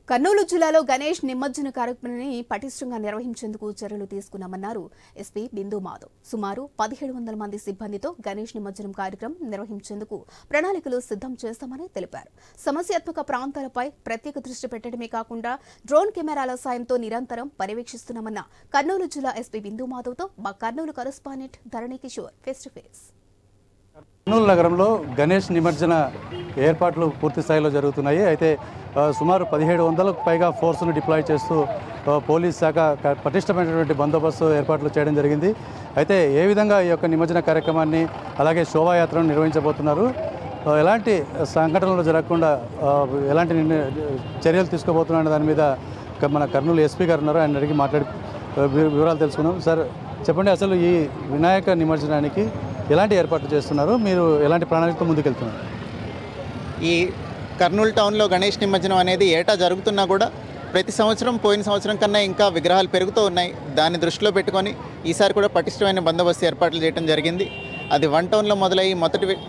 కర్నూలు జిల్లాలో గణేష్ నిమజ్జన కార్యక్రమాన్ని పటిష్టంగా నిర్వహించేందుకు చర్యలు తీసుకున్నామన్నారు ఎస్పీ బిందు మాధవ్. సుమారు 1700 మంది సిబ్బందితో గణేష్ నిమజ్జనం కార్యక్రమం నిర్వహించేందుకు ప్రణాళికలు సిద్ధం చేస్తామని తెలిపారు. సమస్యాత్మక ప్రాంతాలపై ప్రత్యేక దృష్టి పెట్టడమే కాకుండా డ్రోన్ కెమెరాల సాయంతో నిరంతరం పర్యవేక్షిస్తున్నామన్న కర్నూలు జిల్లా ఎస్పీ బిందు మాధవ్తో మా Kurnool correspondent Dharani Kishore face to face. Kurnool నగరంలో గణేష్ నిమజ్జన ఏర్పాట్లు పూర్తి స్థాయిలో జరుగుతున్నాయి. అయితే సుమారు 1700కు పైగా ఫోర్స్ను డిప్లాయ్ చేస్తూ పోలీస్ శాఖ పటిష్టమైనటువంటి బందోబస్తు ఏర్పాట్లు చేయడం జరిగింది. అయితే ఏ విధంగా ఈ యొక్క నిమజ్జన కార్యక్రమాన్ని అలాగే శోభాయాత్రను నిర్వహించబోతున్నారు, ఎలాంటి సంఘటనలు జరగకుండా ఎలాంటి చర్యలు తీసుకోబోతున్నారు దాని మీద మన కర్నూలు ఎస్పీ గారు ఉన్నారు, ఆయన అడిగి మాట్లాడి వివరాలు తెలుసుకున్నాం. సార్ చెప్పండి, అసలు ఈ వినాయక నిమజ్జనానికి ఎలాంటి ఏర్పాట్లు చేస్తున్నారు, మీరు ఎలాంటి ప్రణాళికతో ముందుకెళ్తున్నారు? ఈ కర్నూలు టౌన్లో గణేష్ నిమజ్జనం అనేది ఏటా జరుగుతున్నా కూడా ప్రతి సంవత్సరం పోయిన సంవత్సరం కన్నా ఇంకా విగ్రహాలు పెరుగుతూ ఉన్నాయి. దాన్ని దృష్టిలో పెట్టుకొని ఈసారి కూడా పటిష్టమైన బందోబస్తు ఏర్పాట్లు చేయడం జరిగింది. అది వన్ టౌన్లో మొదలయ్యి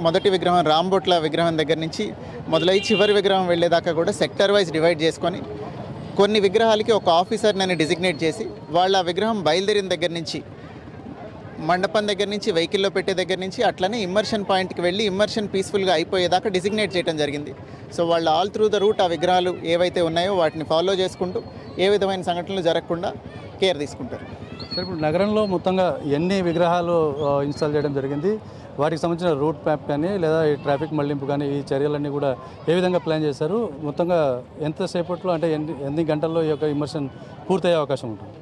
మొదటి విగ్రహం రాంబొట్ల విగ్రహం దగ్గర నుంచి మొదలయ్యి చివరి విగ్రహం వెళ్ళేదాకా కూడా సెక్టర్ వైజ్ డివైడ్ చేసుకొని కొన్ని విగ్రహాలకి ఒక ఆఫీసర్ని డిజిగ్నేట్ చేసి వాళ్ళ విగ్రహం బయలుదేరిన దగ్గర నుంచి మండపం దగ్గర నుంచి వెహికల్లో పెట్టే దగ్గర నుంచి అట్లనే ఇమ్మర్షన్ పాయింట్కి వెళ్ళి ఇమ్మర్షన్ పీస్ఫుల్గా అయిపోయేదాకా డిజిగ్నేట్ చేయడం జరిగింది. సో వాళ్ళు ఆల్ త్రూ ద రూట్ ఆ విగ్రహాలు ఏవైతే ఉన్నాయో వాటిని ఫాలో చేసుకుంటూ ఏ విధమైన సంఘటనలు జరగకుండా కేర్ తీసుకుంటారు. సార్, ఇప్పుడు నగరంలో మొత్తంగా ఎన్ని విగ్రహాలు ఇన్స్టాల్ చేయడం జరిగింది, వాటికి సంబంధించిన రూట్ మ్యాప్ కానీ లేదా ఈ ట్రాఫిక్ మళ్లింపు కానీ ఈ చర్యలన్నీ కూడా ఏ విధంగా ప్లాన్ చేశారు? మొత్తంగా ఎంతసేపట్లో అంటే ఎన్ని గంటల్లో ఈ యొక్క ఇమ్మర్షన్ పూర్తయ్యే అవకాశం ఉంటుంది?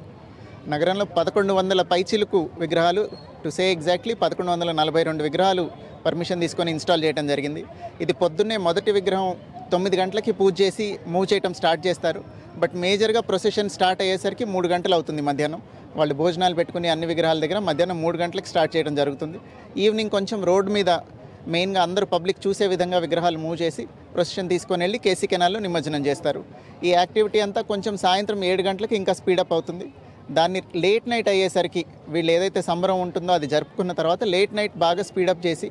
నగరంలో 1100 పైచిలుకు విగ్రహాలు, టు సే ఎగ్జాక్ట్లీ 1142 విగ్రహాలు పర్మిషన్ తీసుకొని ఇన్స్టాల్ చేయడం జరిగింది. ఇది పొద్దున్నే మొదటి విగ్రహం 9 గంటలకి పూజ చేసి మూవ్ చేయడం స్టార్ట్ చేస్తారు. బట్ మేజర్గా ప్రొసెషన్ స్టార్ట్ అయ్యేసరికి 3 గంటలు అవుతుంది మధ్యాహ్నం. వాళ్ళు భోజనాలు పెట్టుకుని అన్ని విగ్రహాల దగ్గర మధ్యాహ్నం 3 గంటలకు స్టార్ట్ చేయడం జరుగుతుంది. ఈవినింగ్ కొంచెం రోడ్ మీద మెయిన్గా అందరూ పబ్లిక్ చూసే విధంగా విగ్రహాలు మూవ్ చేసి ప్రొసెషన్ తీసుకొని వెళ్ళి కేసీ కెనాల్లో నిమజ్జనం చేస్తారు. ఈ యాక్టివిటీ అంతా కొంచెం సాయంత్రం 7 గంటలకు ఇంకా స్పీడప్ అవుతుంది. దాన్ని లేట్ నైట్ అయ్యేసరికి వీళ్ళు ఏదైతే సంబరం ఉంటుందో అది జరుపుకున్న తర్వాత లేట్ నైట్ బాగా స్పీడప్ చేసి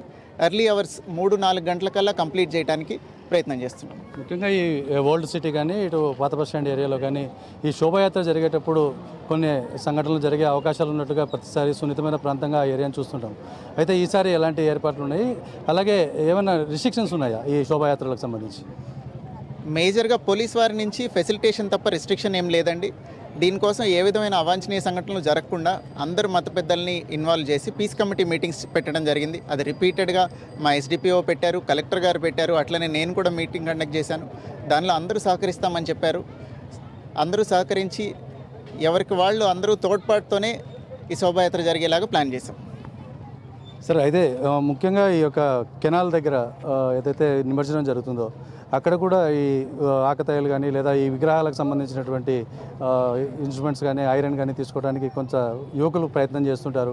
ఎర్లీ అవర్స్ 3-4 గంటలకల్లా కంప్లీట్ చేయడానికి ప్రయత్నం చేస్తున్నాం. ముఖ్యంగా ఈ ఓల్డ్ సిటీ కానీ ఇటు పాత బస్ స్టాండ్ ఏరియాలో కానీ ఈ శోభాయాత్ర జరిగేటప్పుడు కొన్ని సంఘటనలు జరిగే అవకాశాలు ఉన్నట్టుగా ప్రతిసారి సున్నితమైన ప్రాంతంగా ఆ ఏరియాను చూస్తుంటాం. అయితే ఈసారి ఎలాంటి ఏర్పాట్లు ఉన్నాయి, అలాగే ఏమైనా రిస్ట్రిక్షన్స్ ఉన్నాయా ఈ శోభాయాత్రలకు సంబంధించి? మేజర్గా పోలీస్ వారి నుంచి ఫెసిలిటేషన్ తప్ప రిస్ట్రిక్షన్ ఏం లేదండి. దీనికోసం ఏ విధమైన అవాంఛనీయ సంఘటనలు జరగకుండా అందరు మత పెద్దల్ని ఇన్వాల్వ్ చేసి పీస్ కమిటీ మీటింగ్స్ పెట్టడం జరిగింది. అది రిపీటెడ్గా మా ఎస్డిపిఓ పెట్టారు, కలెక్టర్ గారు పెట్టారు, అట్లనే నేను కూడా మీటింగ్ కండక్ట్ చేశాను. దానిలో అందరూ సహకరిస్తామని చెప్పారు. అందరూ సహకరించి ఎవరికి వాళ్ళు అందరూ తోడ్పాటుతోనే ఈ శోభాయాత్ర జరిగేలాగా ప్లాన్ చేశాం. సరే, అయితే ముఖ్యంగా ఈ యొక్క కెనాల్ దగ్గర ఏదైతే నిమజ్జనం జరుగుతుందో అక్కడ కూడా ఈ ఆకతాయిలు కానీ లేదా ఈ విగ్రహాలకు సంబంధించినటువంటి ఇన్స్ట్రుమెంట్స్ కానీ ఐరన్ కానీ తీసుకోవడానికి కొంచెం యువకులు ప్రయత్నం చేస్తుంటారు,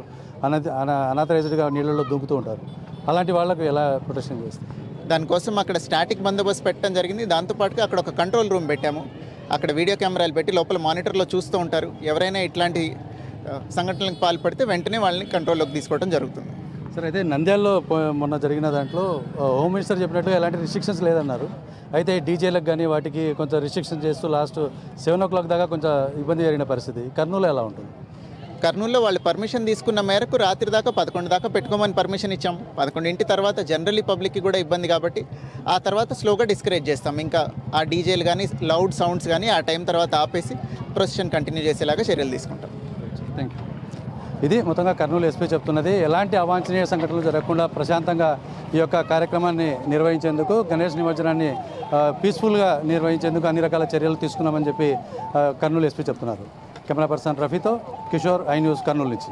అనాథరైజ్డ్గా నీళ్ళల్లో దూకుతూ ఉంటారు. అలాంటి వాళ్ళకు ఎలా ప్రొటెక్షన్ చేస్తారు? దానికోసం అక్కడ స్టాటిక్ బందోబస్తు పెట్టడం జరిగింది. దాంతోపాటుగా అక్కడ ఒక కంట్రోల్ రూమ్ పెట్టాము. అక్కడ వీడియో కెమెరాలు పెట్టి లోపల మానిటర్లో చూస్తూ ఉంటారు. ఎవరైనా ఇట్లాంటి సంఘటనలకు పాల్పడితే వెంటనే వాళ్ళని కంట్రోల్లోకి తీసుకోవడం జరుగుతుంది. సరే, అయితే నంద్యాలలో మొన్న జరిగిన దాంట్లో హోమ్ మినిస్టర్ చెప్పినట్టుగా ఎలాంటి రిస్ట్రిక్షన్స్ లేదన్నారు. అయితే డీజేలకు కానీ వాటికి కొంచెం రిస్ట్రిక్షన్ చేస్తూ లాస్ట్ 7 o'clock దాకా కొంచెం ఇబ్బంది జరిగిన పరిస్థితి. కర్నూలు ఎలా ఉంటుంది? కర్నూలులో వాళ్ళు పర్మిషన్ తీసుకున్న మేరకు రాత్రి దాకా 11 దాకా పెట్టుకోమని పర్మిషన్ ఇచ్చాం. 11 తర్వాత జనరల్లీ పబ్లిక్కి కూడా ఇబ్బంది కాబట్టి ఆ తర్వాత స్లోగా డిస్కరేజ్ చేస్తాం. ఇంకా ఆ డీజేలు కానీ లౌడ్ సౌండ్స్ కానీ ఆ టైం తర్వాత ఆపేసి ప్రొసెషన్ కంటిన్యూ చేసేలాగా చర్యలు తీసుకుంటాం. Thank you. ఇది మొత్తంగా కర్నూలు ఎస్పీ చెప్తున్నది. ఎలాంటి అవాంఛనీయ సంఘటనలు జరగకుండా ప్రశాంతంగా ఈ యొక్క కార్యక్రమాన్ని నిర్వహించేందుకు, గణేష్ నిమజ్జనాన్ని పీస్ఫుల్గా నిర్వహించేందుకు అన్ని రకాల చర్యలు తీసుకున్నామని చెప్పి కర్నూలు ఎస్పీ చెప్తున్నారు. కెమెరా పర్సన్ రఫీతో కిషోర్, ఐ న్యూస్, కర్నూలు నుంచి.